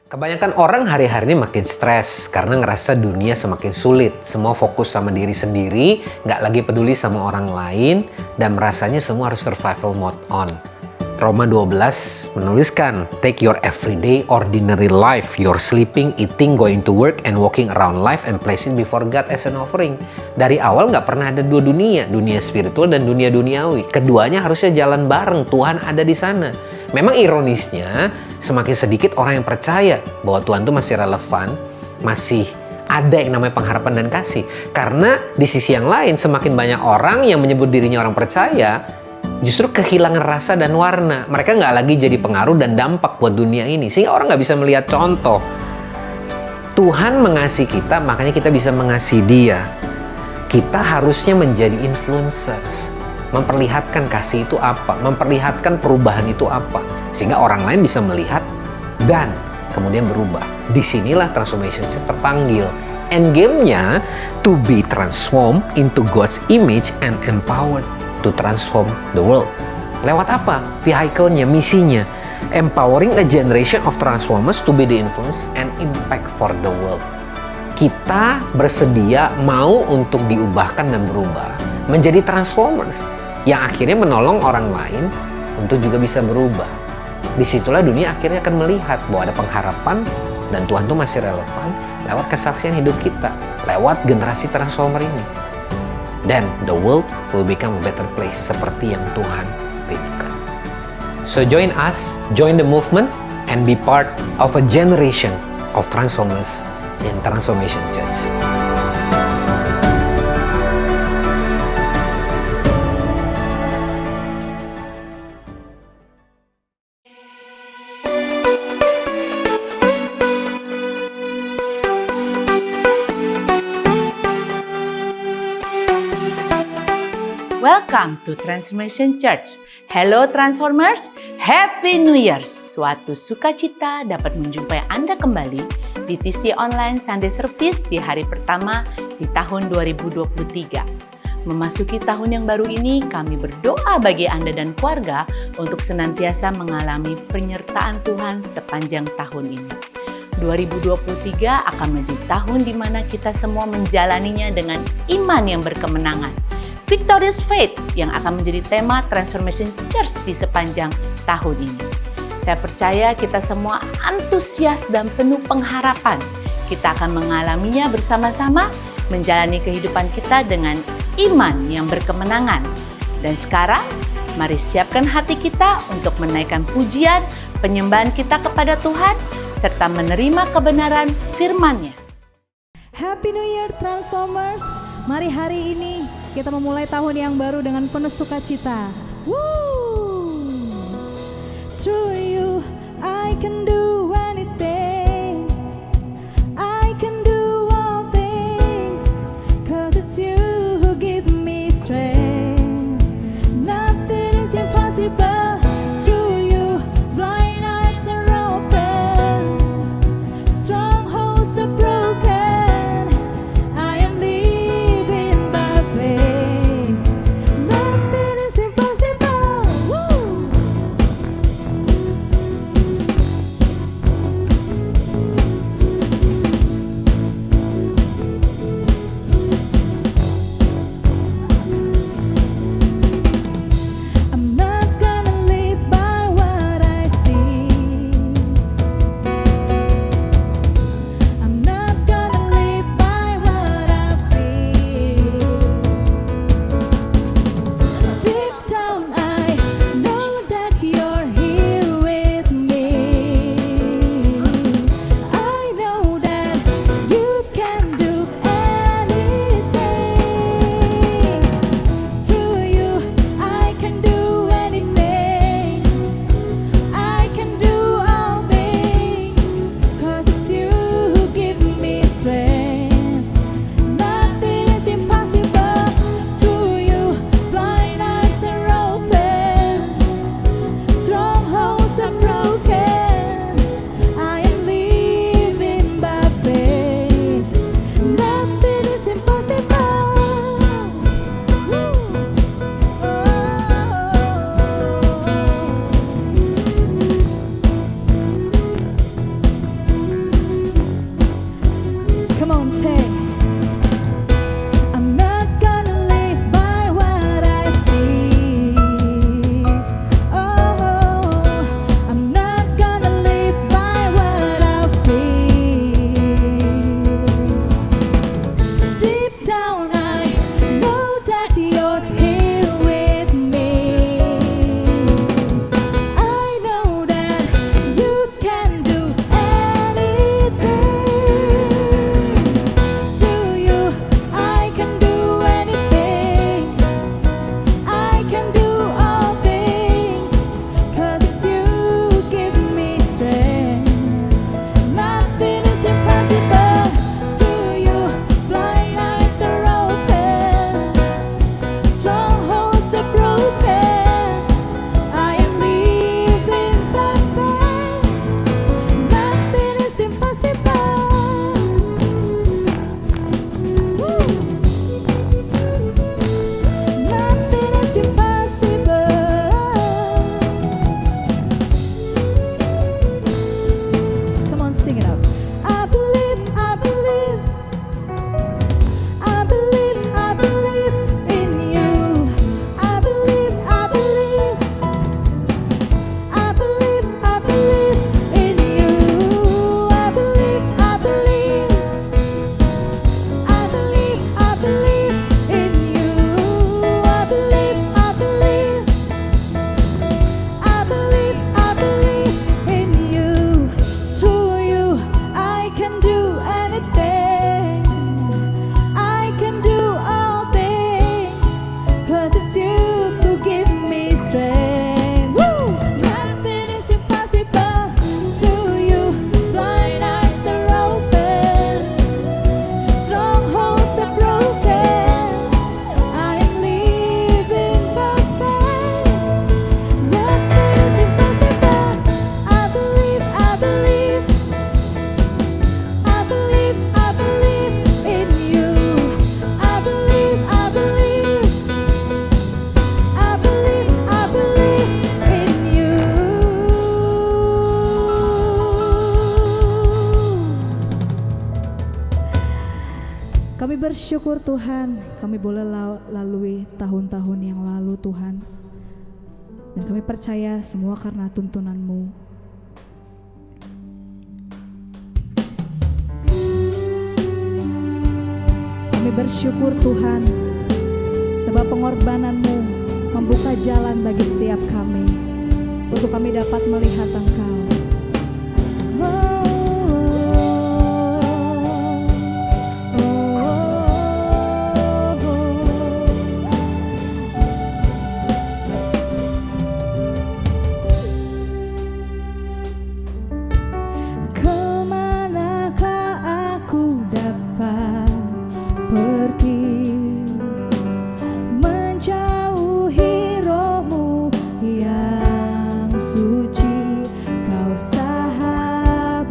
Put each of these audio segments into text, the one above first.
Kebanyakan orang hari-hari ini makin stres karena ngerasa dunia semakin sulit. Semua fokus sama diri sendiri, nggak lagi peduli sama orang lain, dan merasanya semua harus survival mode on. Roma 12 menuliskan, take your everyday ordinary life, your sleeping, eating, going to work, and walking around life and place it before God as an offering. Dari awal nggak pernah ada dua dunia, dunia spiritual dan dunia duniawi. Keduanya harusnya jalan bareng, Tuhan ada di sana. Memang ironisnya, semakin sedikit orang yang percaya bahwa Tuhan itu masih relevan, masih ada yang namanya pengharapan dan kasih. Karena di sisi yang lain, semakin banyak orang yang menyebut dirinya orang percaya, justru kehilangan rasa dan warna. Mereka nggak lagi jadi pengaruh dan dampak buat dunia ini. Sehingga orang nggak bisa melihat contoh. Tuhan mengasihi kita, makanya kita bisa mengasihi Dia. Kita harusnya menjadi influencers. Memperlihatkan kasih itu apa, memperlihatkan perubahan itu apa, sehingga orang lain bisa melihat dan kemudian berubah. Disinilah Transformation Church terpanggil. Endgame-nya to be transformed into God's image and empowered to transform the world. Lewat apa? Vehicle-nya, misinya. Empowering a generation of transformers to be the influence and impact for the world. Kita bersedia mau untuk diubahkan dan berubah menjadi transformers yang akhirnya menolong orang lain untuk juga bisa berubah. Disitulah dunia akhirnya akan melihat bahwa ada pengharapan dan Tuhan itu masih relevan lewat kesaksian hidup kita, lewat generasi transformer ini. Then the world will become a better place seperti yang Tuhan rindukan. So join us, join the movement, and be part of a generation of transformers in Transformation Church. Welcome to Transformation Church. Hello Transformers, Happy New Year. Suatu sukacita dapat menjumpai Anda kembali di TC Online Sunday Service di hari pertama di tahun 2023. Memasuki tahun yang baru ini, kami berdoa bagi Anda dan keluarga untuk senantiasa mengalami penyertaan Tuhan sepanjang tahun ini. 2023 akan menjadi tahun di mana kita semua menjalaninya dengan iman yang berkemenangan. Victorious Faith yang akan menjadi tema Transformation Church di sepanjang tahun ini. Saya percaya kita semua antusias dan penuh pengharapan. Kita akan mengalaminya bersama-sama, menjalani kehidupan kita dengan iman yang berkemenangan. Dan sekarang, mari siapkan hati kita untuk menaikkan pujian, penyembahan kita kepada Tuhan, serta menerima kebenaran firman-Nya. Happy New Year Transformers. Mari hari ini kita memulai tahun yang baru dengan penuh sukacita. Woo! Through you I can do anything. I can do all things. 'Cause it's you who give me strength. Nothing is impossible. Through you blind eyes are open. Strongholds are broken. I am living by faith. Nothing is impossible. Woo! bersyukur Tuhan, kami boleh lalui tahun-tahun yang lalu Tuhan. Dan kami percaya semua karena tuntunan-Mu. Kami bersyukur Tuhan, sebab pengorbanan-Mu membuka jalan bagi setiap kami, untuk kami dapat melihat Engkau. Menjauhi rohmu yang suci, Kau sahabat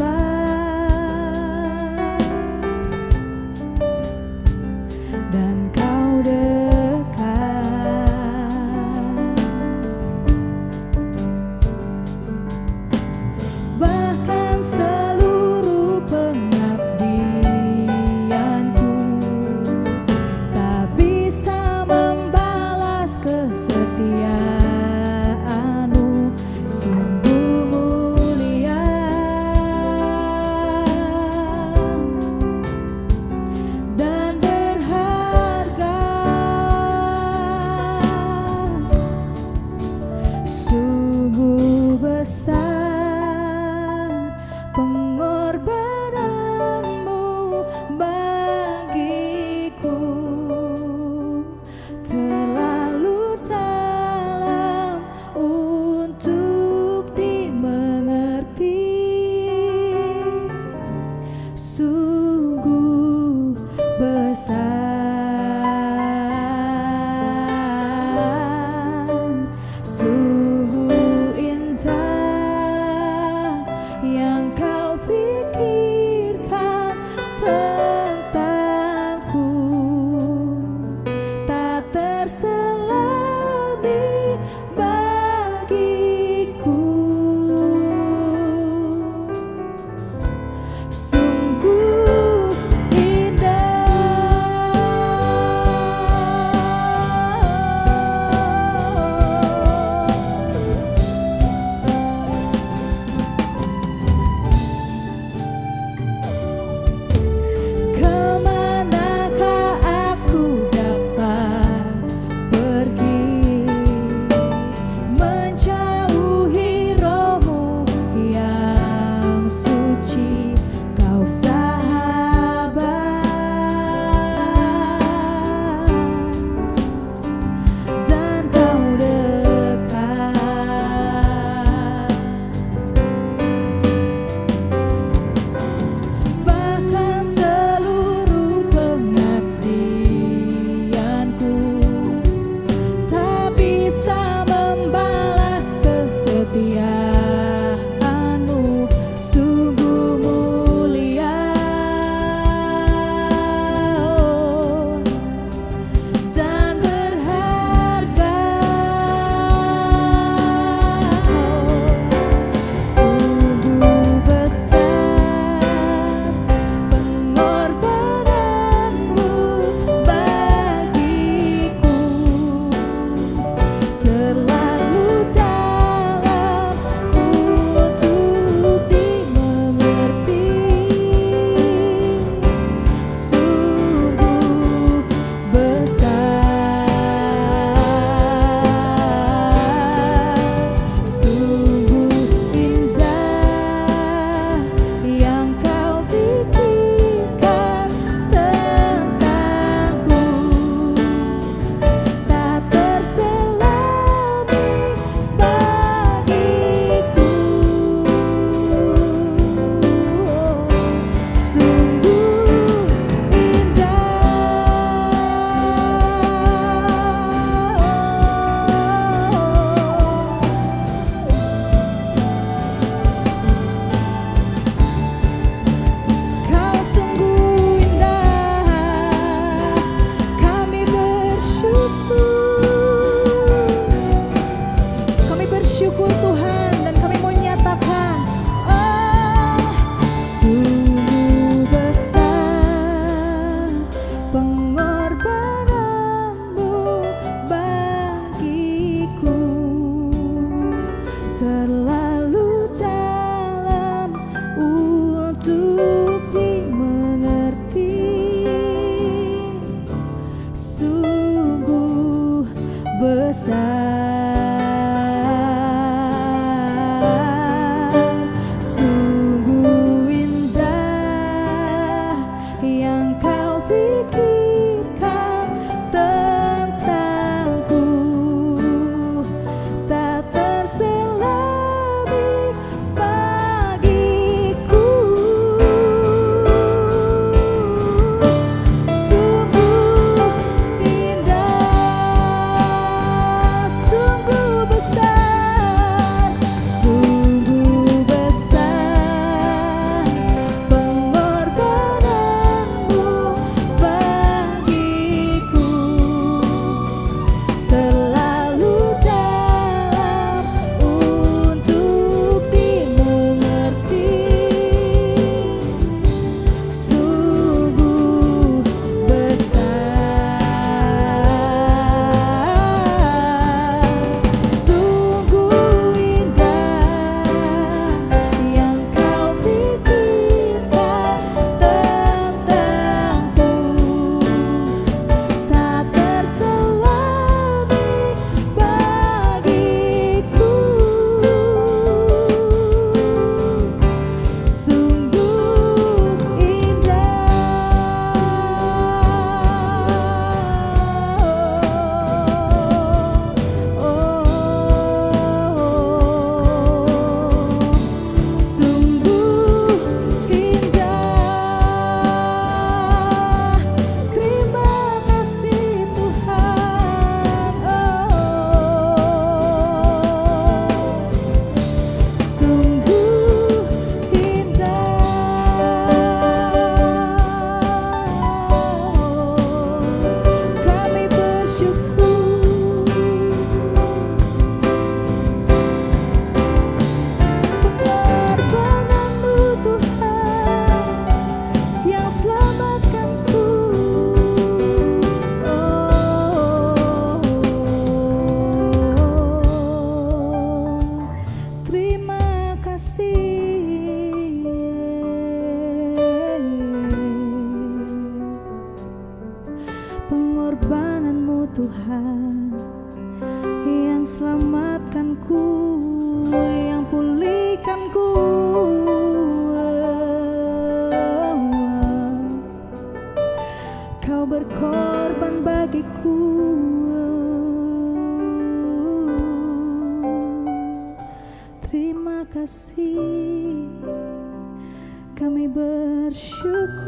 Kami bersyukur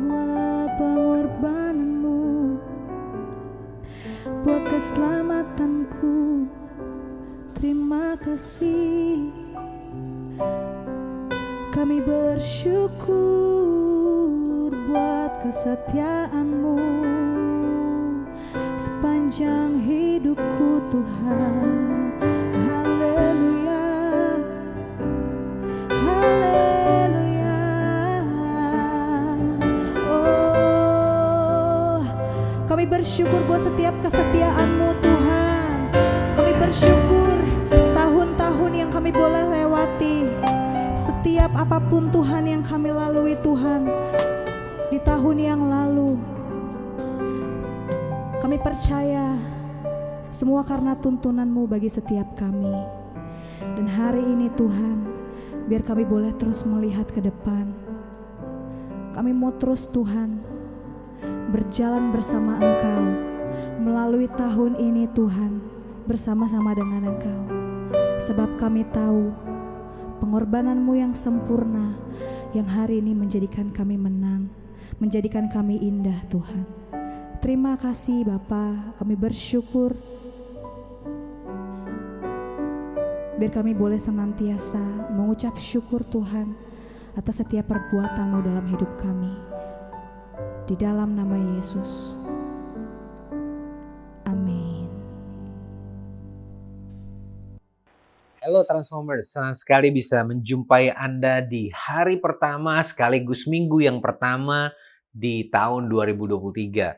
buat pengorbananmu, buat keselamatanku. Terima kasih. Kami bersyukur buat kesetiaanmu sepanjang hidupku Tuhan. Haleluya, haleluya. Oh, kami bersyukur buat setiap kesetiaanmu Tuhan. Kami bersyukur tahun-tahun yang kami boleh lewati. Setiap apapun Tuhan yang kami lalui Tuhan di tahun yang lalu, kami percaya semua karena tuntunan-Mu bagi setiap kami. Dan hari ini Tuhan, biar kami boleh terus melihat ke depan. Kami mau terus Tuhan berjalan bersama Engkau melalui tahun ini Tuhan, bersama-sama dengan Engkau. Sebab kami tahu pengorbanan-Mu yang sempurna yang hari ini menjadikan kami menang, menjadikan kami indah Tuhan. Terima kasih Bapa, kami bersyukur. Biar kami boleh senantiasa mengucap syukur Tuhan atas setiap perbuatan-Mu dalam hidup kami. Di dalam nama Yesus. Amin. Halo Transformers, senang sekali bisa menjumpai Anda di hari pertama sekaligus minggu yang pertama di tahun 2023.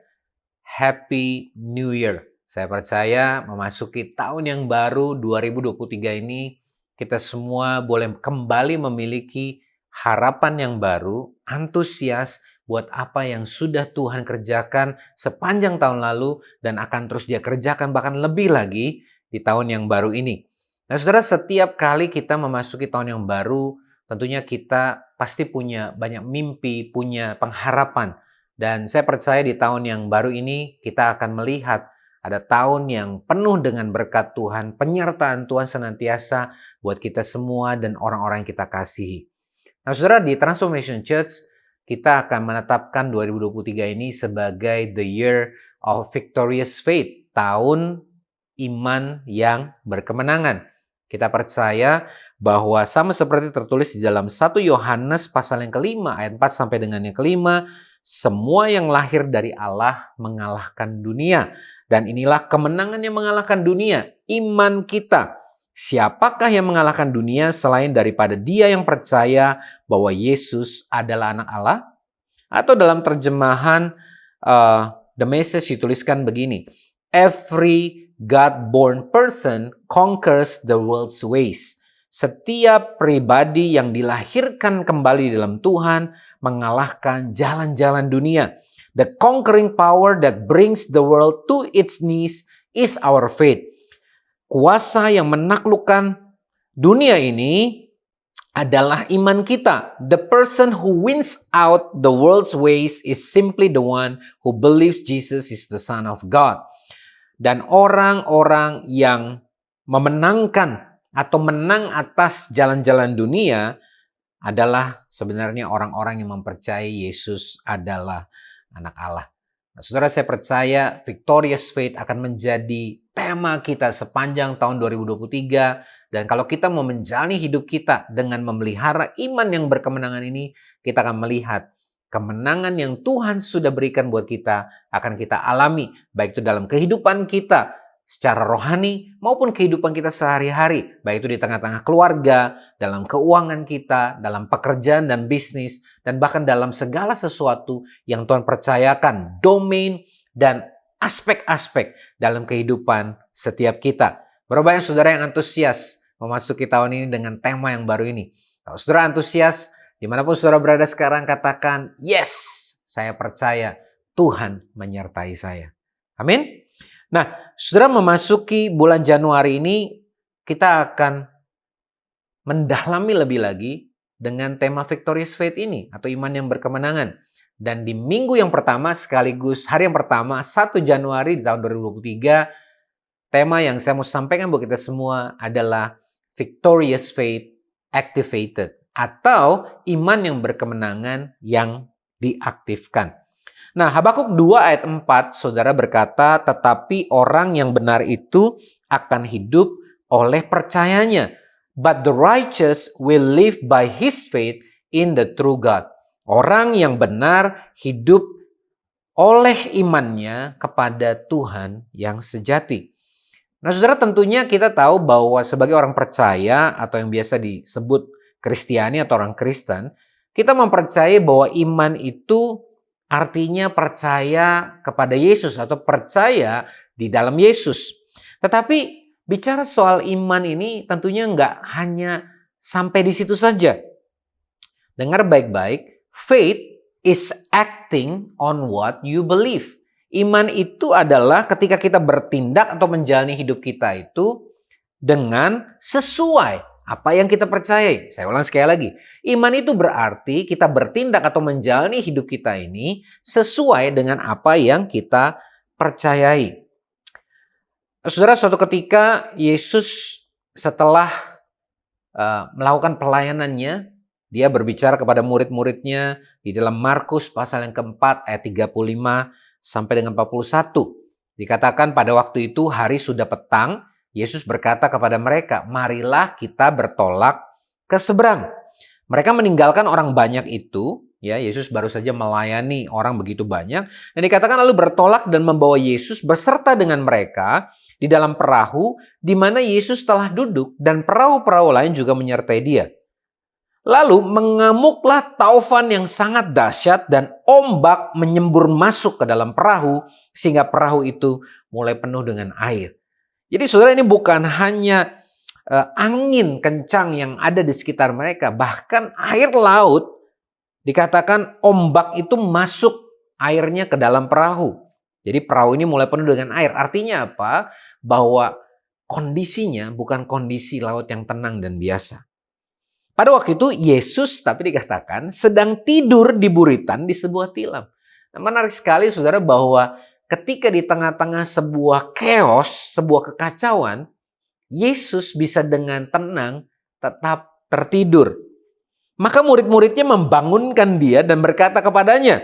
Happy New Year. Saya percaya memasuki tahun yang baru 2023 ini kita semua boleh kembali memiliki harapan yang baru, antusias buat apa yang sudah Tuhan kerjakan sepanjang tahun lalu dan akan terus Dia kerjakan bahkan lebih lagi di tahun yang baru ini. Nah, saudara, setiap kali kita memasuki tahun yang baru, tentunya kita pasti punya banyak mimpi, punya pengharapan. Dan saya percaya di tahun yang baru ini kita akan melihat ada tahun yang penuh dengan berkat Tuhan, penyertaan Tuhan senantiasa buat kita semua dan orang-orang yang kita kasihi. Nah, saudara, di Transformation Church, kita akan menetapkan 2023 ini sebagai the year of victorious faith, tahun iman yang berkemenangan. Kita percaya bahwa sama seperti tertulis di dalam 1 Yohanes pasal yang kelima ayat 4 sampai dengan yang kelima, semua yang lahir dari Allah mengalahkan dunia. Dan inilah kemenangan yang mengalahkan dunia, iman kita. Siapakah yang mengalahkan dunia selain daripada dia yang percaya bahwa Yesus adalah anak Allah? Atau dalam terjemahan The Message dituliskan begini, every God-born person conquers the world's ways. Setiap pribadi yang dilahirkan kembali dalam Tuhan mengalahkan jalan-jalan dunia. The conquering power that brings the world to its knees is our faith. Kuasa yang menaklukkan dunia ini adalah iman kita. The person who wins out the world's ways is simply the one who believes Jesus is the Son of God. Dan orang-orang yang memenangkan atau menang atas jalan-jalan dunia adalah sebenarnya orang-orang yang mempercayai Yesus adalah anak Allah. Nah, saudara, saya percaya victorious faith akan menjadi tema kita sepanjang tahun 2023. Dan kalau kita mau menjalani hidup kita dengan memelihara iman yang berkemenangan ini, kita akan melihat kemenangan yang Tuhan sudah berikan buat kita akan kita alami, baik itu dalam kehidupan kita secara rohani maupun kehidupan kita sehari-hari, baik itu di tengah-tengah keluarga, dalam keuangan kita, dalam pekerjaan dan bisnis, dan bahkan dalam segala sesuatu yang Tuhan percayakan, domain dan aspek-aspek dalam kehidupan setiap kita. Berapa banyak saudara yang antusias memasuki tahun ini dengan tema yang baru ini? Kalau saudara antusias, dimanapun saudara berada sekarang, katakan, yes, saya percaya Tuhan menyertai saya. Amin. Nah, saudara, memasuki bulan Januari ini, kita akan mendalami lebih lagi dengan tema victorious faith ini, atau iman yang berkemenangan. Dan di minggu yang pertama, sekaligus hari yang pertama, 1 Januari di tahun 2023, tema yang saya mau sampaikan buat kita semua adalah victorious faith activated. atau iman yang berkemenangan yang diaktifkan. Nah, Habakuk 2 ayat 4, saudara berkata, tetapi orang yang benar itu akan hidup oleh percayanya. But the righteous will live by his faith in the true God. Orang yang benar hidup oleh imannya kepada Tuhan yang sejati. Nah, saudara, tentunya kita tahu bahwa sebagai orang percaya atau yang biasa disebut Kristiani atau orang Kristen, kita mempercayai bahwa iman itu artinya percaya kepada Yesus atau percaya di dalam Yesus. Tetapi bicara soal iman ini tentunya nggak hanya sampai di situ saja. Dengar baik-baik, faith is acting on what you believe. Iman itu adalah ketika kita bertindak atau menjalani hidup kita itu dengan sesuai apa yang kita percayai. Saya ulang sekali lagi. Iman itu berarti kita bertindak atau menjalani hidup kita ini sesuai dengan apa yang kita percayai. Saudara, suatu ketika Yesus setelah melakukan pelayanannya, dia berbicara kepada murid-muridnya di dalam Markus pasal yang keempat ayat 35 sampai dengan 41. Dikatakan pada waktu itu hari sudah petang, Yesus berkata kepada mereka, marilah kita bertolak ke seberang. Mereka meninggalkan orang banyak itu, ya, Yesus baru saja melayani orang begitu banyak. Dan dikatakan lalu bertolak dan membawa Yesus beserta dengan mereka di dalam perahu di mana Yesus telah duduk dan perahu-perahu lain juga menyertai dia. Lalu mengamuklah taufan yang sangat dahsyat dan ombak menyembur masuk ke dalam perahu sehingga perahu itu mulai penuh dengan air. Jadi saudara, ini bukan hanya angin kencang yang ada di sekitar mereka, bahkan air laut dikatakan ombak itu masuk airnya ke dalam perahu. Jadi perahu ini mulai penuh dengan air. Artinya apa? Bahwa kondisinya bukan kondisi laut yang tenang dan biasa. Pada waktu itu Yesus tapi dikatakan sedang tidur di buritan di sebuah tilam. Nah, menarik sekali saudara bahwa ketika di tengah-tengah sebuah chaos, sebuah kekacauan, Yesus bisa dengan tenang tetap tertidur. Maka murid-muridnya membangunkan dia dan berkata kepadanya,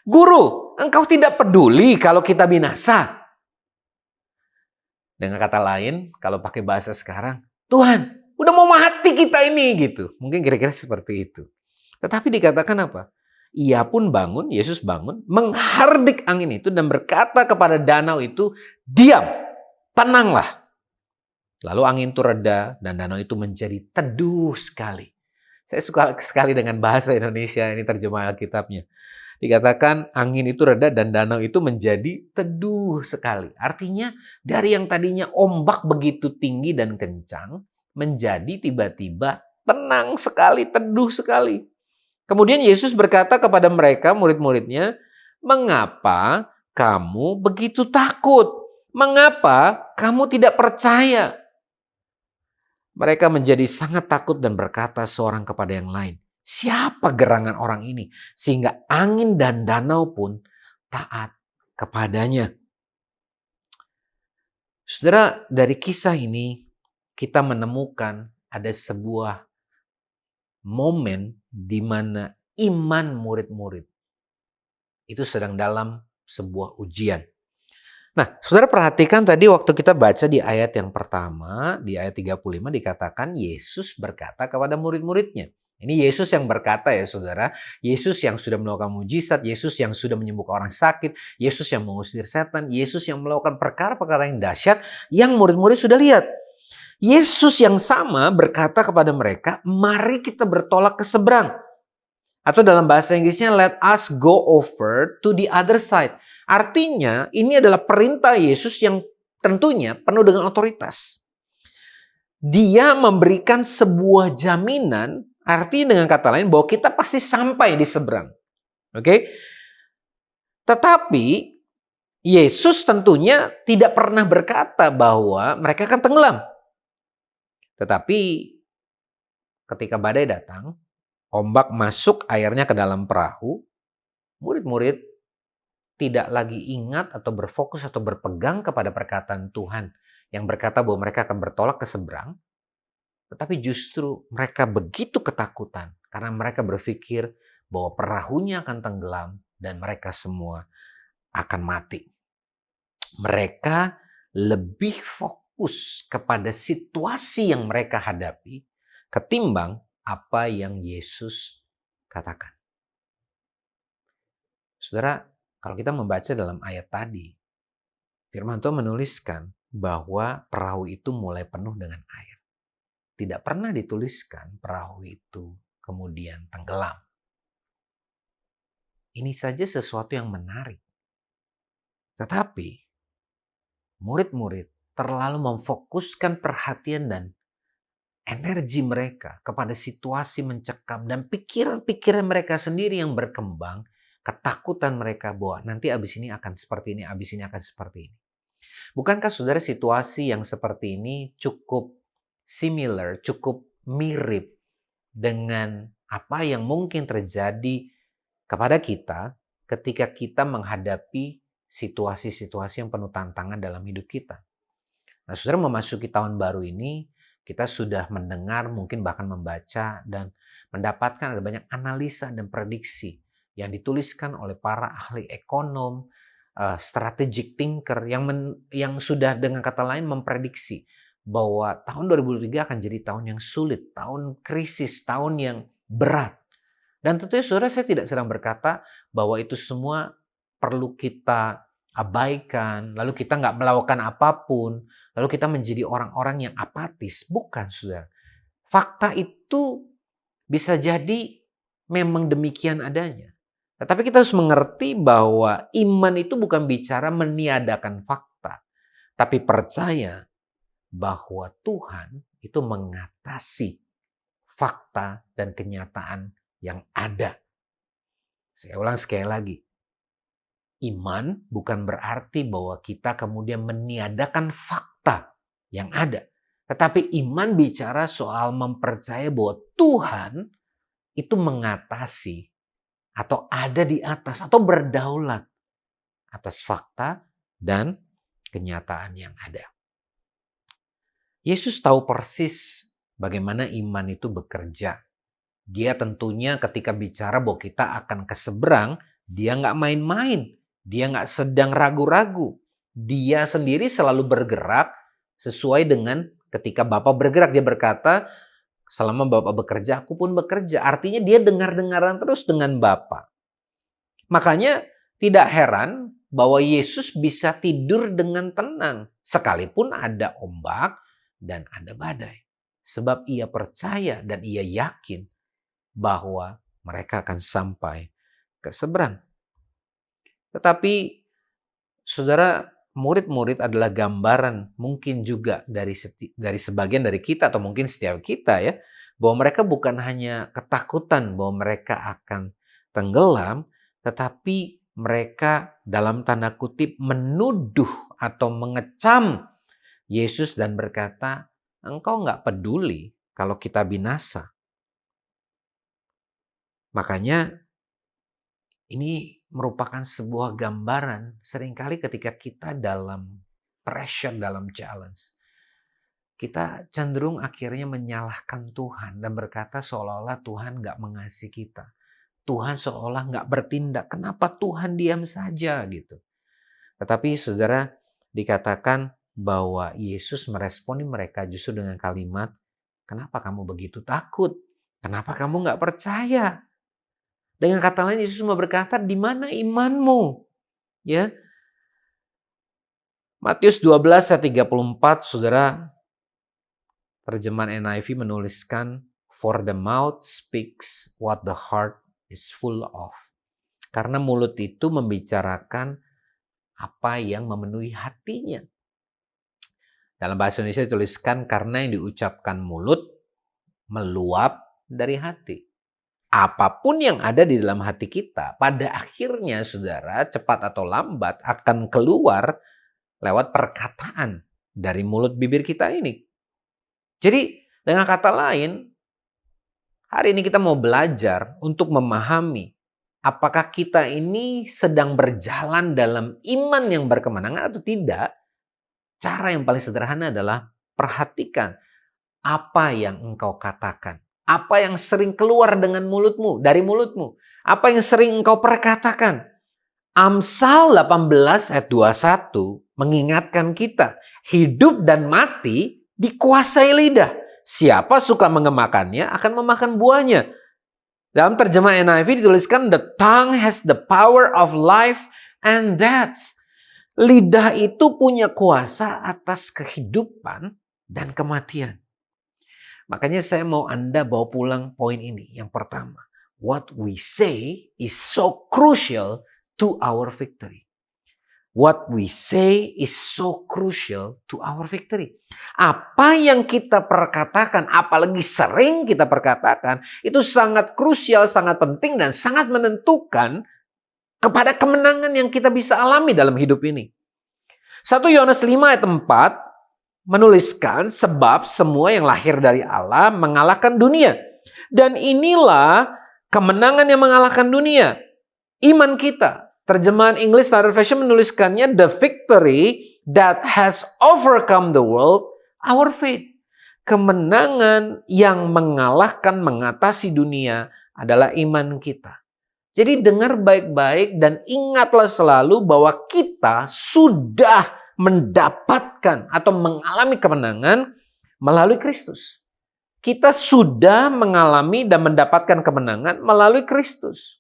"Guru, engkau tidak peduli kalau kita binasa." Dengan kata lain, kalau pakai bahasa sekarang, "Tuhan, udah mau mati kita ini," gitu. Mungkin kira-kira seperti itu. Tetapi dikatakan apa? Ia pun bangun, Yesus bangun, menghardik angin itu dan berkata kepada danau itu, "Diam, tenanglah." Lalu angin itu reda dan danau itu menjadi teduh sekali. Saya suka sekali dengan bahasa Indonesia ini terjemahan Alkitabnya. Dikatakan angin itu reda dan danau itu menjadi teduh sekali. Artinya dari yang tadinya ombak begitu tinggi dan kencang, menjadi tiba-tiba tenang sekali, teduh sekali. Kemudian Yesus berkata kepada mereka, murid-muridnya, "Mengapa kamu begitu takut? Mengapa kamu tidak percaya?" Mereka menjadi sangat takut dan berkata seorang kepada yang lain, "Siapa gerangan orang ini sehingga angin dan danau pun taat kepadanya?" Saudara, dari kisah ini kita menemukan ada sebuah momen di mana iman murid-murid itu sedang dalam sebuah ujian. Nah, saudara perhatikan tadi waktu kita baca di ayat yang pertama, di ayat 35 dikatakan Yesus berkata kepada murid-muridnya. Ini Yesus yang berkata ya saudara, Yesus yang sudah melakukan mujizat, Yesus yang sudah menyembuhkan orang sakit, Yesus yang mengusir setan, Yesus yang melakukan perkara-perkara yang dahsyat yang murid-murid sudah lihat. Yesus yang sama berkata kepada mereka, "Mari kita bertolak ke seberang." Atau dalam bahasa Inggrisnya, "Let us go over to the other side." Artinya ini adalah perintah Yesus yang tentunya penuh dengan otoritas. Dia memberikan sebuah jaminan, artinya dengan kata lain bahwa kita pasti sampai di seberang. Oke? Tetapi Yesus tentunya tidak pernah berkata bahwa mereka akan tenggelam. Tetapi ketika badai datang, ombak masuk airnya ke dalam perahu, murid-murid tidak lagi ingat atau berfokus atau berpegang kepada perkataan Tuhan yang berkata bahwa mereka akan bertolak ke seberang. Tetapi justru mereka begitu ketakutan karena mereka berpikir bahwa perahunya akan tenggelam dan mereka semua akan mati. Mereka lebih fokus kepada situasi yang mereka hadapi ketimbang apa yang Yesus katakan. Saudara, kalau kita membaca dalam ayat tadi, firman Tuhan menuliskan bahwa perahu itu mulai penuh dengan air. Tidak pernah dituliskan perahu itu kemudian tenggelam. Ini saja sesuatu yang menarik. Tetapi murid-murid terlalu memfokuskan perhatian dan energi mereka kepada situasi mencekam dan pikiran-pikiran mereka sendiri yang berkembang, ketakutan mereka bahwa nanti abis ini akan seperti ini, abis ini akan seperti ini. Bukankah saudara situasi yang seperti ini cukup similar, cukup mirip dengan apa yang mungkin terjadi kepada kita ketika kita menghadapi situasi-situasi yang penuh tantangan dalam hidup kita. Nah, saudara, memasuki tahun baru ini, kita sudah mendengar, mungkin bahkan membaca dan mendapatkan ada banyak analisa dan prediksi yang dituliskan oleh para ahli ekonom, strategic thinker yang sudah dengan kata lain memprediksi bahwa tahun 2023 akan jadi tahun yang sulit, tahun krisis, tahun yang berat. Dan tentunya saudara, saya tidak sedang berkata bahwa itu semua perlu kita abaikan, lalu kita nggak melakukan apapun, lalu kita menjadi orang-orang yang apatis. Bukan, saudara. Fakta itu bisa jadi memang demikian adanya. Tetapi kita harus mengerti bahwa iman itu bukan bicara meniadakan fakta, tapi percaya bahwa Tuhan itu mengatasi fakta dan kenyataan yang ada. Saya ulang sekali lagi. Iman bukan berarti bahwa kita kemudian meniadakan fakta yang ada. Tetapi iman bicara soal mempercayai bahwa Tuhan itu mengatasi atau ada di atas atau berdaulat atas fakta dan kenyataan yang ada. Yesus tahu persis bagaimana iman itu bekerja. Dia tentunya ketika bicara bahwa kita akan ke seberang, dia nggak main-main. Dia nggak sedang ragu-ragu. Dia sendiri selalu bergerak sesuai dengan ketika Bapa bergerak. Dia berkata, selama Bapa bekerja, aku pun bekerja. Artinya dia dengar-dengaran terus dengan Bapa. Makanya tidak heran bahwa Yesus bisa tidur dengan tenang. Sekalipun ada ombak dan ada badai. Sebab ia percaya dan ia yakin bahwa mereka akan sampai ke seberang. Tetapi saudara, murid-murid adalah gambaran mungkin juga dari sebagian dari kita atau mungkin setiap kita ya, bahwa mereka bukan hanya ketakutan bahwa mereka akan tenggelam, tetapi mereka dalam tanda kutip menuduh atau mengecam Yesus dan berkata, engkau nggak peduli kalau kita binasa. Makanya ini merupakan sebuah gambaran seringkali ketika kita dalam pressure, dalam challenge. Kita cenderung akhirnya menyalahkan Tuhan dan berkata seolah-olah Tuhan nggak mengasihi kita. Tuhan seolah nggak bertindak. Kenapa Tuhan diam saja gitu. Tetapi saudara, dikatakan bahwa Yesus meresponi mereka justru dengan kalimat, kenapa kamu begitu takut? Kenapa kamu nggak percaya? Dengan kata lain, Yesus mau berkata, di mana imanmu? Ya. Matius 12 ayat 34, saudara, terjemahan NIV menuliskan, for the mouth speaks what the heart is full of. Karena mulut itu membicarakan apa yang memenuhi hatinya. Dalam bahasa Indonesia dituliskan, karena yang diucapkan mulut meluap dari hati. Apapun yang ada di dalam hati kita, pada akhirnya saudara, cepat atau lambat akan keluar lewat perkataan dari mulut bibir kita ini. Jadi dengan kata lain, hari ini kita mau belajar untuk memahami apakah kita ini sedang berjalan dalam iman yang berkemenangan atau tidak. Cara yang paling sederhana adalah perhatikan apa yang engkau katakan. Apa yang sering keluar dengan mulutmu, dari mulutmu. Apa yang sering engkau perkatakan. Amsal 18 ayat 21 mengingatkan kita, hidup dan mati dikuasai lidah. Siapa suka mengemakannya akan memakan buahnya. Dalam terjemah NIV dituliskan, the tongue has the power of life and death. Lidah itu punya kuasa atas kehidupan dan kematian. Makanya saya mau Anda bawa pulang poin ini. Yang pertama, what we say is so crucial to our victory. What we say is so crucial to our victory. Apa yang kita perkatakan, apalagi sering kita perkatakan, itu sangat krusial, sangat penting, dan sangat menentukan kepada kemenangan yang kita bisa alami dalam hidup ini. 1 Yohanes 5 ayat 4 menuliskan, sebab semua yang lahir dari Allah mengalahkan dunia. Dan inilah kemenangan yang mengalahkan dunia, iman kita. Terjemahan English Standard Version menuliskannya, the victory that has overcome the world, our faith. Kemenangan yang mengalahkan, mengatasi dunia adalah iman kita. Jadi dengar baik-baik dan ingatlah selalu bahwa kita sudah mendapatkan atau mengalami kemenangan melalui Kristus. Kita sudah mengalami dan mendapatkan kemenangan melalui Kristus.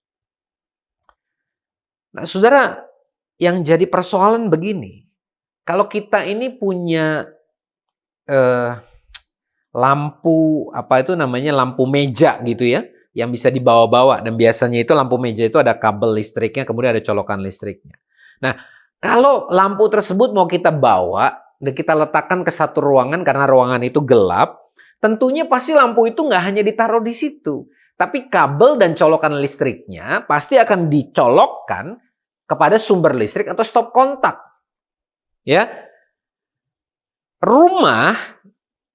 Nah, saudara, yang jadi persoalan begini. Kalau kita ini punya lampu, lampu meja gitu ya, yang bisa dibawa-bawa, dan biasanya itu lampu meja itu ada kabel listriknya, kemudian ada colokan listriknya. Nah, kalau lampu tersebut mau kita bawa dan kita letakkan ke satu ruangan karena ruangan itu gelap, tentunya pasti lampu itu nggak hanya ditaruh di situ, tapi kabel dan colokan listriknya pasti akan dicolokkan kepada sumber listrik atau stop kontak. Ya, rumah,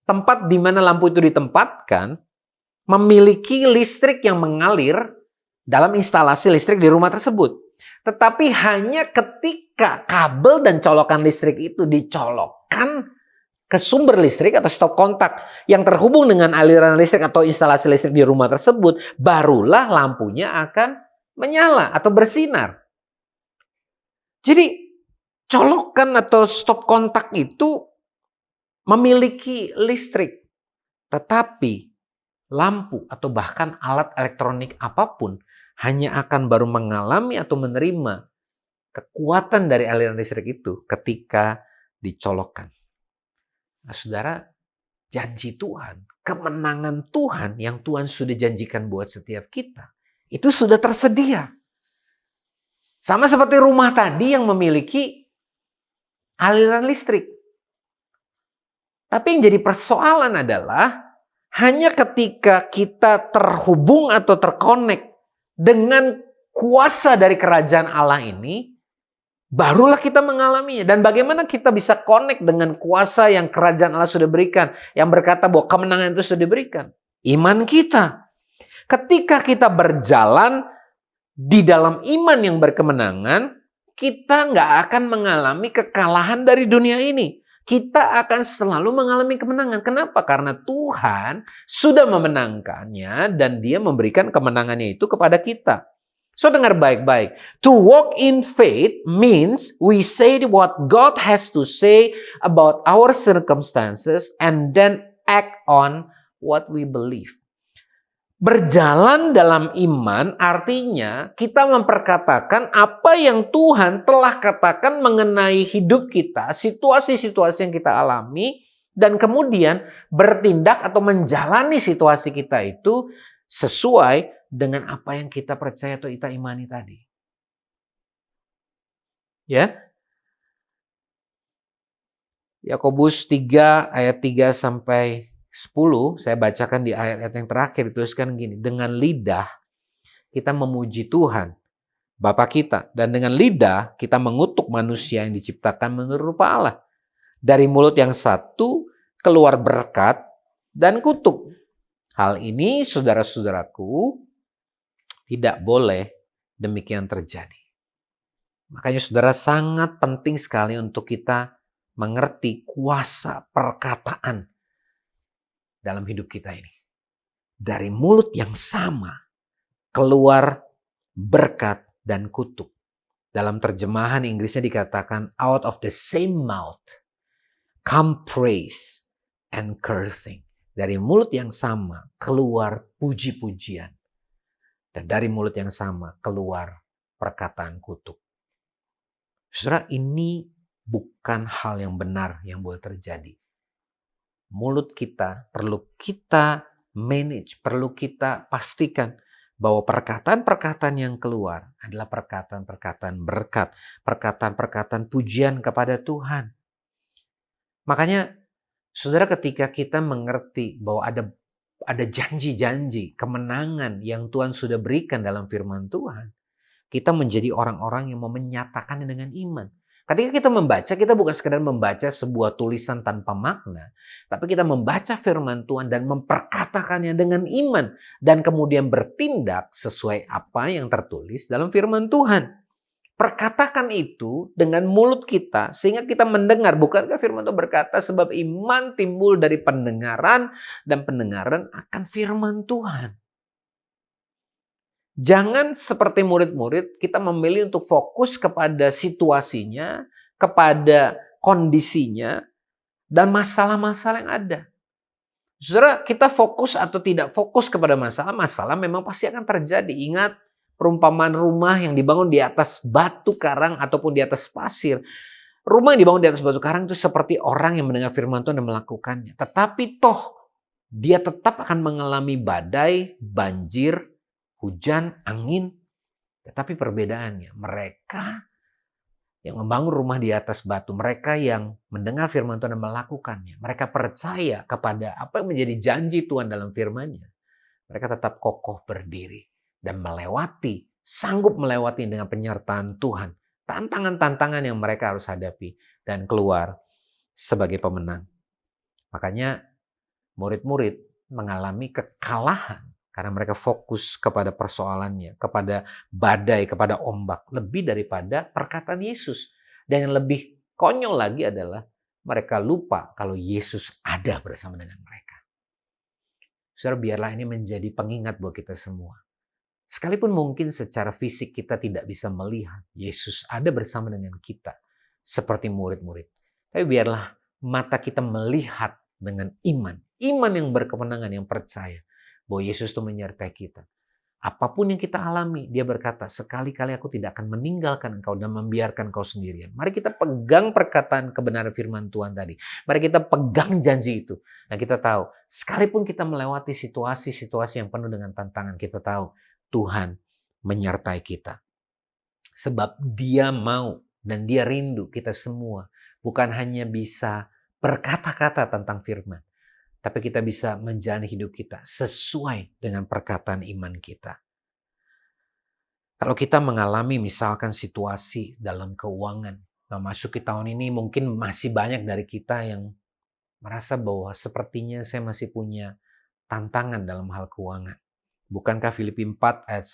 tempat di mana lampu itu ditempatkan, memiliki listrik yang mengalir dalam instalasi listrik di rumah tersebut. Tetapi hanya ketika kabel dan colokan listrik itu dicolokkan ke sumber listrik atau stop kontak yang terhubung dengan aliran listrik atau instalasi listrik di rumah tersebut, barulah lampunya akan menyala atau bersinar. Jadi colokan atau stop kontak itu memiliki listrik, tetapi lampu atau bahkan alat elektronik apapun hanya akan baru mengalami atau menerima kekuatan dari aliran listrik itu ketika dicolokkan. Nah, saudara, janji Tuhan, kemenangan Tuhan yang Tuhan sudah janjikan buat setiap kita, itu sudah tersedia. Sama seperti rumah tadi yang memiliki aliran listrik. Tapi yang jadi persoalan adalah hanya ketika kita terhubung atau terkonek dengan kuasa dari kerajaan Allah ini, barulah kita mengalaminya. Dan bagaimana kita bisa connect dengan kuasa yang kerajaan Allah sudah berikan, yang berkata bahwa kemenangan itu sudah diberikan? Iman kita. Ketika kita berjalan di dalam iman yang berkemenangan, kita nggak akan mengalami kekalahan dari dunia ini. Kita akan selalu mengalami kemenangan. Kenapa? Karena Tuhan sudah memenangkannya dan Dia memberikan kemenangannya itu kepada kita. So, dengar baik-baik. To walk in faith means we say what God has to say about our circumstances and then act on what we believe. Berjalan dalam iman artinya kita memperkatakan apa yang Tuhan telah katakan mengenai hidup kita, situasi-situasi yang kita alami, dan kemudian bertindak atau menjalani situasi kita itu sesuai dengan apa yang kita percaya atau kita imani tadi. Ya. Yakobus 3 ayat 3 sampai 10, saya bacakan di ayat-ayat yang terakhir, dituliskan gini, dengan lidah kita memuji Tuhan, Bapa kita, dan dengan lidah kita mengutuk manusia yang diciptakan menurut rupa Allah. Dari mulut yang satu keluar berkat dan kutuk. Hal ini, saudara-saudaraku, tidak boleh demikian terjadi. Makanya saudara, sangat penting sekali untuk kita mengerti kuasa perkataan. dalam hidup kita ini. Dari mulut yang sama keluar berkat dan kutuk. Dalam terjemahan Inggrisnya dikatakan out of the same mouth come praise and cursing. Dari mulut yang sama keluar puji-pujian. Dan dari mulut yang sama keluar perkataan kutuk. Saudara, ini bukan hal yang benar yang boleh terjadi. Mulut kita perlu kita manage, perlu kita pastikan bahwa perkataan-perkataan yang keluar adalah perkataan-perkataan berkat, perkataan-perkataan pujian kepada Tuhan. Makanya, saudara, ketika kita mengerti bahwa ada janji-janji, kemenangan yang Tuhan sudah berikan dalam firman Tuhan, kita menjadi orang-orang yang mau menyatakannya dengan iman. Ketika kita membaca, kita bukan sekedar membaca sebuah tulisan tanpa makna, tapi kita membaca firman Tuhan dan memperkatakannya dengan iman, dan kemudian bertindak sesuai apa yang tertulis dalam firman Tuhan. Perkatakan itu dengan mulut kita sehingga kita mendengar. Bukankah firman Tuhan berkata sebab iman timbul dari pendengaran dan pendengaran akan firman Tuhan. Jangan seperti murid-murid kita memilih untuk fokus kepada situasinya, kepada kondisinya, dan masalah-masalah yang ada. Saudara, kita fokus atau tidak fokus kepada masalah memang pasti akan terjadi. Ingat perumpamaan rumah yang dibangun di atas batu karang ataupun di atas pasir. Rumah yang dibangun di atas batu karang itu seperti orang yang mendengar firman Tuhan dan melakukannya. Tetapi toh dia tetap akan mengalami badai, banjir, hujan, angin. Tetapi perbedaannya, mereka yang membangun rumah di atas batu, mereka yang mendengar firman Tuhan dan melakukannya, mereka percaya kepada apa yang menjadi janji Tuhan dalam firman-Nya. Mereka tetap kokoh berdiri dan sanggup melewati dengan penyertaan Tuhan. Tantangan-tantangan yang mereka harus hadapi dan keluar sebagai pemenang. Makanya murid-murid mengalami kekalahan karena mereka fokus kepada persoalannya, kepada badai, kepada ombak, lebih daripada perkataan Yesus. Dan yang lebih konyol lagi adalah mereka lupa kalau Yesus ada bersama dengan mereka. Saudara, biarlah ini menjadi pengingat buat kita semua. Sekalipun mungkin secara fisik kita tidak bisa melihat Yesus ada bersama dengan kita seperti murid-murid. Tapi biarlah mata kita melihat dengan iman. Iman yang berkemenangan, yang percaya bahwa Yesus itu menyertai kita. Apapun yang kita alami, dia berkata, sekali-kali aku tidak akan meninggalkan engkau dan membiarkan engkau sendirian. Mari kita pegang perkataan kebenaran firman Tuhan tadi. Mari kita pegang janji itu. Dan kita tahu, sekalipun kita melewati situasi-situasi yang penuh dengan tantangan, kita tahu Tuhan menyertai kita. Sebab dia mau dan dia rindu kita semua. Bukan hanya bisa berkata-kata tentang firman, tapi kita bisa menjalani hidup kita sesuai dengan perkataan iman kita. Kalau kita mengalami misalkan situasi dalam keuangan, memasuki tahun ini mungkin masih banyak dari kita yang merasa bahwa sepertinya saya masih punya tantangan dalam hal keuangan. Bukankah Filipi 4 ayat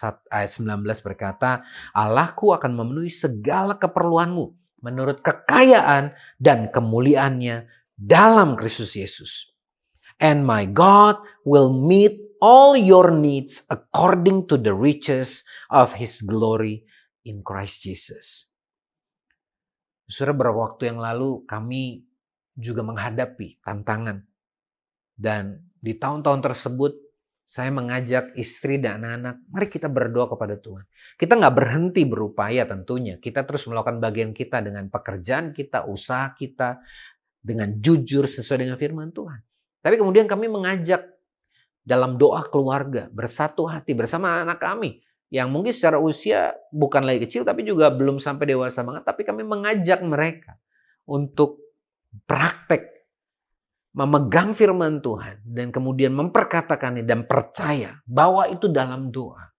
19 berkata, Allahku akan memenuhi segala keperluanmu menurut kekayaan dan kemuliaannya dalam Kristus Yesus. And my God will meet all your needs according to the riches of His glory in Christ Jesus. Saudara, beberapa waktu yang lalu kami juga menghadapi tantangan. Dan di tahun-tahun tersebut saya mengajak istri dan anak-anak, mari kita berdoa kepada Tuhan. Kita nggak berhenti berupaya tentunya. Kita terus melakukan bagian kita dengan pekerjaan kita, usaha kita, dengan jujur sesuai dengan firman Tuhan. Tapi kemudian kami mengajak dalam doa keluarga, bersatu hati bersama anak kami. Yang mungkin secara usia bukan lagi kecil, tapi juga belum sampai dewasa banget. Tapi kami mengajak mereka untuk praktek, memegang firman Tuhan. Dan kemudian memperkatakannya dan percaya bahwa itu dalam doa.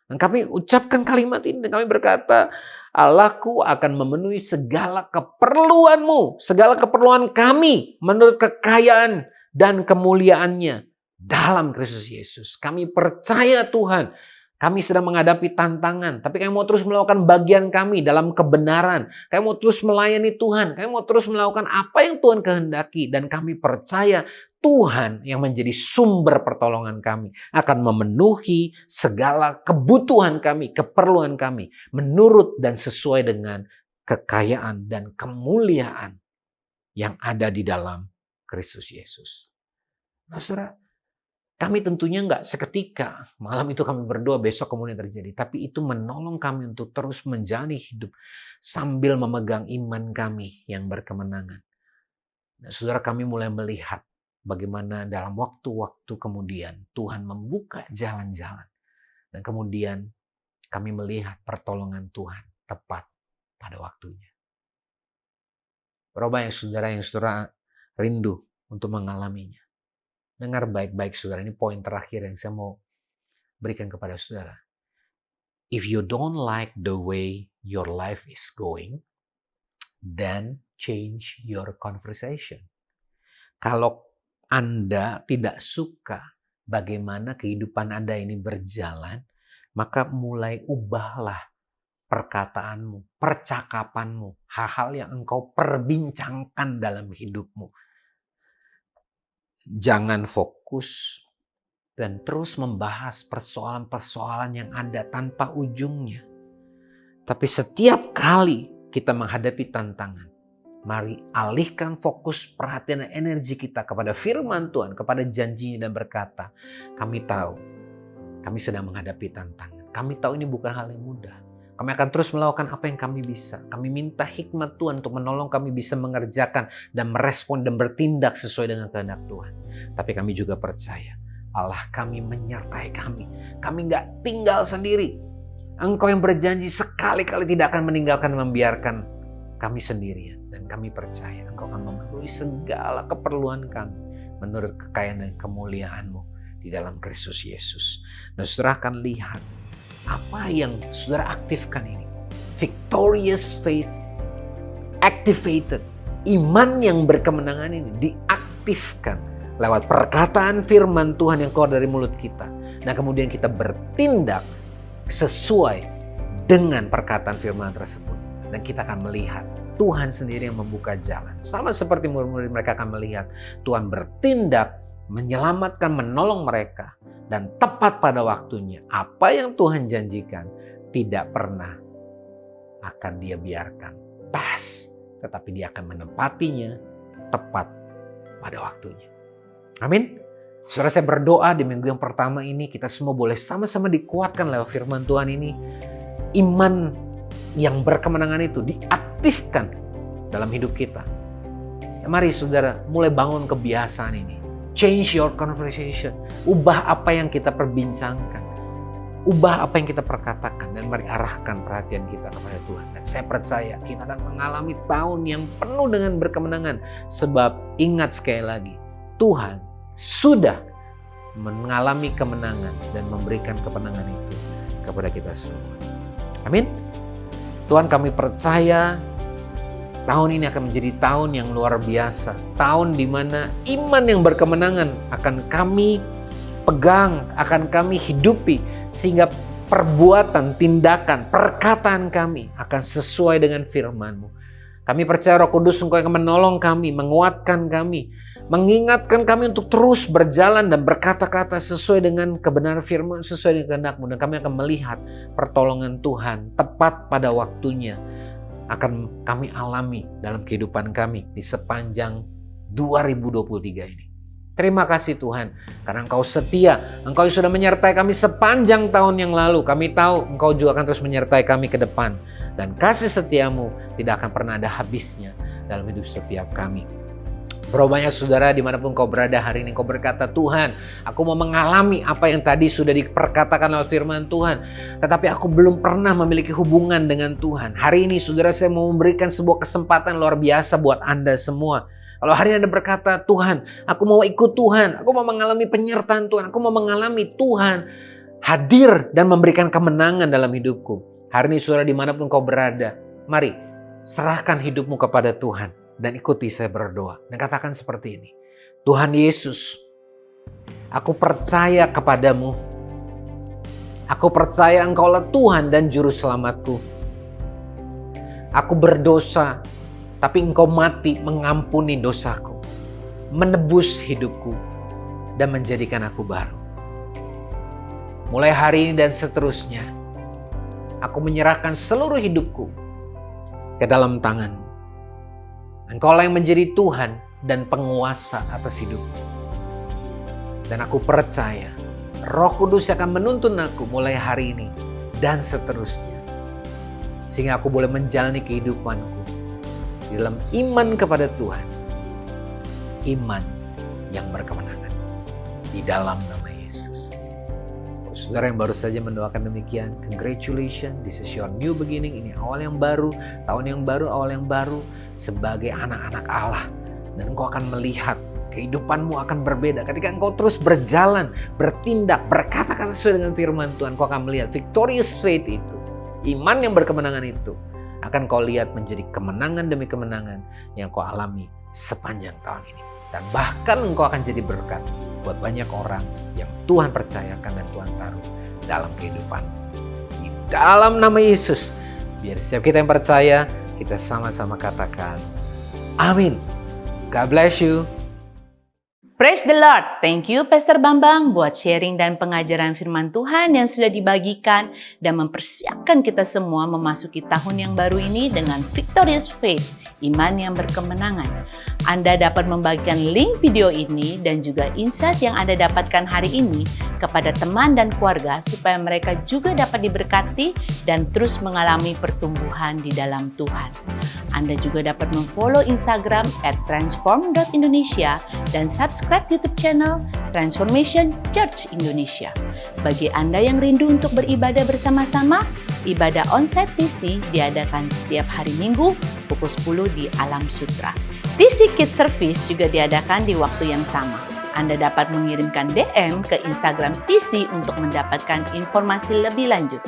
Dan kami ucapkan kalimat ini dan kami berkata, Allahku akan memenuhi segala keperluanmu, segala keperluan kami menurut kekayaan dan kemuliaannya dalam Kristus Yesus. Kami percaya Tuhan, kami sedang menghadapi tantangan, tapi kami mau terus melakukan bagian kami dalam kebenaran. Kami mau terus melayani Tuhan, kami mau terus melakukan apa yang Tuhan kehendaki, dan kami percaya Tuhan yang menjadi sumber pertolongan kami akan memenuhi segala kebutuhan kami, keperluan kami menurut dan sesuai dengan kekayaan dan kemuliaan yang ada di dalam Kristus Yesus. Nah, saudara, kami tentunya nggak seketika malam itu kami berdoa besok kemudian terjadi, tapi itu menolong kami untuk terus menjalani hidup sambil memegang iman kami yang berkemenangan. Nah, saudara, kami mulai melihat bagaimana dalam waktu-waktu kemudian Tuhan membuka jalan-jalan. Dan kemudian kami melihat pertolongan Tuhan tepat pada waktunya. Berapa banyak saudara yang saudara rindu untuk mengalaminya. Dengar baik-baik saudara, ini poin terakhir yang saya mau berikan kepada saudara. If you don't like the way your life is going, then change your conversation. Kalau Anda tidak suka bagaimana kehidupan Anda ini berjalan, maka mulai ubahlah perkataanmu, percakapanmu, hal-hal yang engkau perbincangkan dalam hidupmu. Jangan fokus dan terus membahas persoalan-persoalan yang ada tanpa ujungnya. Tapi setiap kali kita menghadapi tantangan, mari alihkan fokus perhatian dan energi kita kepada firman Tuhan, kepada janjinya dan berkata, kami tahu kami sedang menghadapi tantangan. Kami tahu ini bukan hal yang mudah. Kami akan terus melakukan apa yang kami bisa. Kami minta hikmat Tuhan untuk menolong kami bisa mengerjakan dan merespon dan bertindak sesuai dengan kehendak Tuhan. Tapi kami juga percaya Allah kami menyertai kami. Kami gak tinggal sendiri. Engkau yang berjanji sekali-kali tidak akan meninggalkan dan membiarkan kami sendirian. Dan kami percaya Engkau akan memenuhi segala keperluan kami menurut kekayaan dan kemuliaan-Mu di dalam Kristus Yesus. Nah, saudara akan lihat apa yang saudara aktifkan ini. Victorious faith activated. Iman yang berkemenangan ini diaktifkan lewat perkataan firman Tuhan yang keluar dari mulut kita. Dan kemudian kita bertindak sesuai dengan perkataan firman tersebut. Dan kita akan melihat Tuhan sendiri yang membuka jalan. Sama seperti murid-murid, mereka akan melihat Tuhan bertindak, menyelamatkan, menolong mereka. Dan tepat pada waktunya, apa yang Tuhan janjikan tidak pernah akan Dia biarkan pas. Tetapi Dia akan menepatinya tepat pada waktunya. Amin. Saudara, saya berdoa di minggu yang pertama ini kita semua boleh sama-sama dikuatkan lewat firman Tuhan ini. Iman yang berkemenangan itu diaktifkan dalam hidup kita. Ya, mari saudara mulai bangun kebiasaan ini. Change your conversation. Ubah apa yang kita perbincangkan. Ubah apa yang kita perkatakan. Dan mari arahkan perhatian kita kepada Tuhan. Dan saya percaya kita akan mengalami tahun yang penuh dengan berkemenangan. Sebab ingat sekali lagi, Tuhan sudah mengalami kemenangan dan memberikan kemenangan itu kepada kita semua. Amin. Tuhan, kami percaya tahun ini akan menjadi tahun yang luar biasa. Tahun di mana iman yang berkemenangan akan kami pegang, akan kami hidupi. Sehingga perbuatan, tindakan, perkataan kami akan sesuai dengan firman-Mu. Kami percaya Roh Kudus Engkau yang menolong kami, menguatkan kami, mengingatkan kami untuk terus berjalan dan berkata-kata sesuai dengan kebenaran firman, sesuai dengan kehendak-Mu. Dan kami akan melihat pertolongan Tuhan tepat pada waktunya akan kami alami dalam kehidupan kami di sepanjang 2023 ini. Terima kasih Tuhan, karena Engkau setia, Engkau yang sudah menyertai kami sepanjang tahun yang lalu. Kami tahu Engkau juga akan terus menyertai kami ke depan. Dan kasih setiamu tidak akan pernah ada habisnya dalam hidup setiap kami. Berapa banyak saudara dimanapun kau berada hari ini kau berkata, Tuhan, aku mau mengalami apa yang tadi sudah diperkatakan oleh firman Tuhan. Tetapi aku belum pernah memiliki hubungan dengan Tuhan. Hari ini saudara, saya mau memberikan sebuah kesempatan luar biasa buat Anda semua. Kalau hari ini Anda berkata, Tuhan, aku mau ikut Tuhan. Aku mau mengalami penyertaan Tuhan. Aku mau mengalami Tuhan hadir dan memberikan kemenangan dalam hidupku. Hari ini saudara dimanapun kau berada, mari serahkan hidupmu kepada Tuhan. Dan ikuti saya berdoa. Dan katakan seperti ini. Tuhan Yesus, aku percaya kepadamu. Aku percaya Engkaulah Tuhan dan Juru Selamatku. Aku berdosa, tapi Engkau mati mengampuni dosaku. menebus hidupku, dan menjadikan aku baru. Mulai hari ini dan seterusnya, aku menyerahkan seluruh hidupku ke dalam tangan-Mu. Engkaulah yang menjadi Tuhan dan penguasa atas hidupku. Dan aku percaya Roh Kudus akan menuntun aku mulai hari ini dan seterusnya. Sehingga aku boleh menjalani kehidupanku di dalam iman kepada Tuhan. Iman yang berkemenangan di dalam nama Yesus. Saudara yang baru saja mendoakan demikian, congratulations, this is your new beginning. Ini awal yang baru, tahun yang baru, awal yang baru sebagai anak-anak Allah. Dan engkau akan melihat kehidupanmu akan berbeda. Ketika engkau terus berjalan, bertindak, berkata-kata sesuai dengan firman Tuhan, engkau akan melihat victorious faith itu, iman yang berkemenangan itu, akan kau lihat menjadi kemenangan demi kemenangan yang kau alami sepanjang tahun ini. Dan bahkan engkau akan jadi berkat buat banyak orang yang Tuhan percayakan dan Tuhan taruh dalam kehidupan. Di dalam nama Yesus, biar setiap kita yang percaya, kita sama-sama katakan, amin. God bless you. Praise the Lord. Thank you Pastor Bambang buat sharing dan pengajaran firman Tuhan yang sudah dibagikan dan mempersiapkan kita semua memasuki tahun yang baru ini dengan victorious faith, iman yang berkemenangan. Anda dapat membagikan link video ini dan juga insight yang Anda dapatkan hari ini kepada teman dan keluarga supaya mereka juga dapat diberkati dan terus mengalami pertumbuhan di dalam Tuhan. Anda juga dapat memfollow Instagram @transform.indonesia dan subscribe YouTube channel Transformation Church Indonesia. Bagi Anda yang rindu untuk beribadah bersama-sama, ibadah onsite TC diadakan setiap hari Minggu pukul 10 di Alam Sutra. TC Kids Service juga diadakan di waktu yang sama. Anda dapat mengirimkan DM ke Instagram TC untuk mendapatkan informasi lebih lanjut.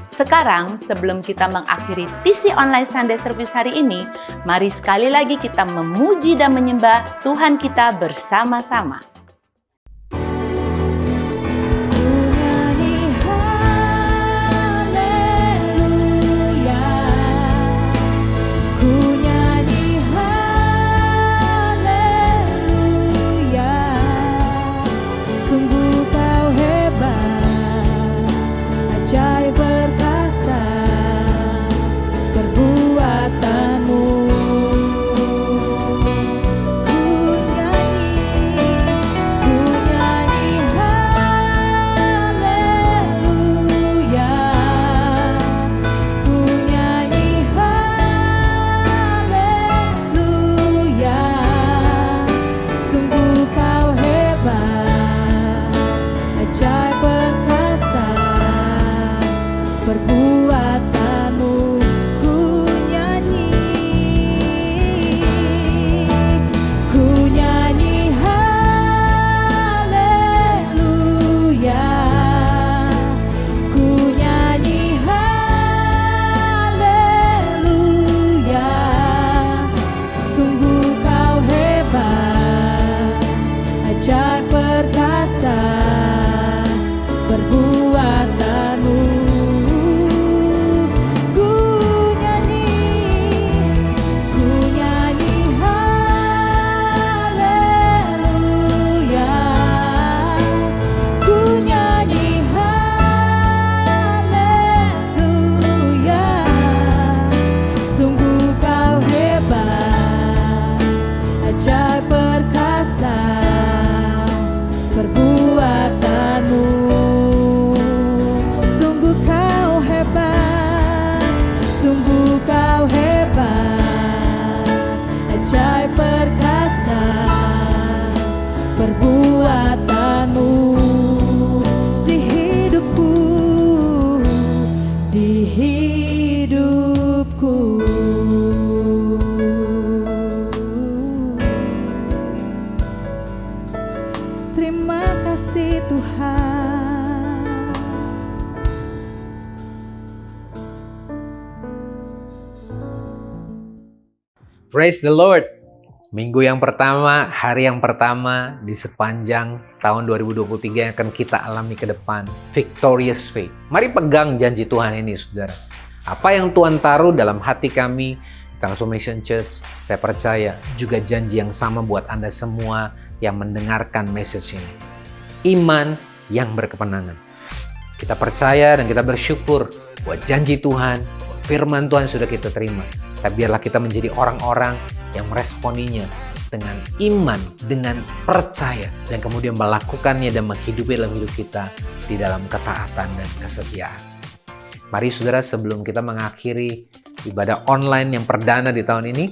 Sekarang, sebelum kita mengakhiri TC Online Sunday Service hari ini, mari sekali lagi kita memuji dan menyembah Tuhan kita bersama-sama. Terima kasih Tuhan. Praise the Lord. Minggu yang pertama, hari yang pertama di sepanjang tahun 2023 yang akan kita alami ke depan. Victorious faith. Mari pegang janji Tuhan ini, saudara. Apa yang Tuhan taruh dalam hati kami, Transformation Church, saya percaya juga janji yang sama buat Anda semua yang mendengarkan message ini. Iman yang berkemenangan. Kita percaya dan kita bersyukur buat janji Tuhan, buat firman Tuhan sudah kita terima. Tapi biarlah kita menjadi orang-orang yang meresponinya dengan iman, dengan percaya, dan kemudian melakukannya dan menghidupi dalam hidup kita di dalam ketaatan dan kesetiaan. Mari saudara, sebelum kita mengakhiri ibadah online yang perdana di tahun ini,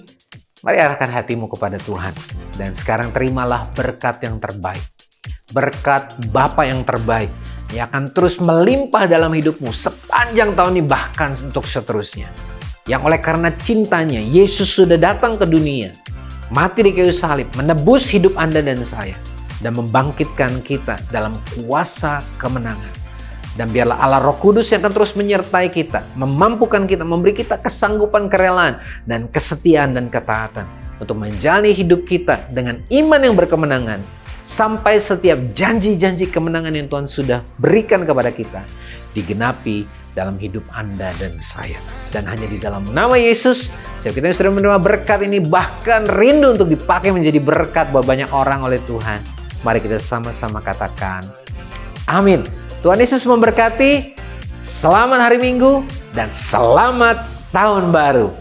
mari arahkan hatimu kepada Tuhan. Dan sekarang terimalah berkat yang terbaik. Berkat Bapa yang terbaik yang akan terus melimpah dalam hidupmu sepanjang tahun ini, bahkan untuk seterusnya. Yang oleh karena cintanya, Yesus sudah datang ke dunia, mati di kayu salib, menebus hidup Anda dan saya, dan membangkitkan kita dalam kuasa kemenangan. Dan biarlah Allah Roh Kudus yang akan terus menyertai kita, memampukan kita, memberi kita kesanggupan, kerelaan, dan kesetiaan dan ketaatan untuk menjalani hidup kita dengan iman yang berkemenangan, sampai setiap janji-janji kemenangan yang Tuhan sudah berikan kepada kita digenapi dalam hidup Anda dan saya. Dan hanya di dalam nama Yesus, setiap kita yang sudah menerima berkat ini bahkan rindu untuk dipakai menjadi berkat buat banyak orang oleh Tuhan. Mari kita sama-sama katakan, amin. Tuhan Yesus memberkati. Selamat hari Minggu dan selamat tahun baru.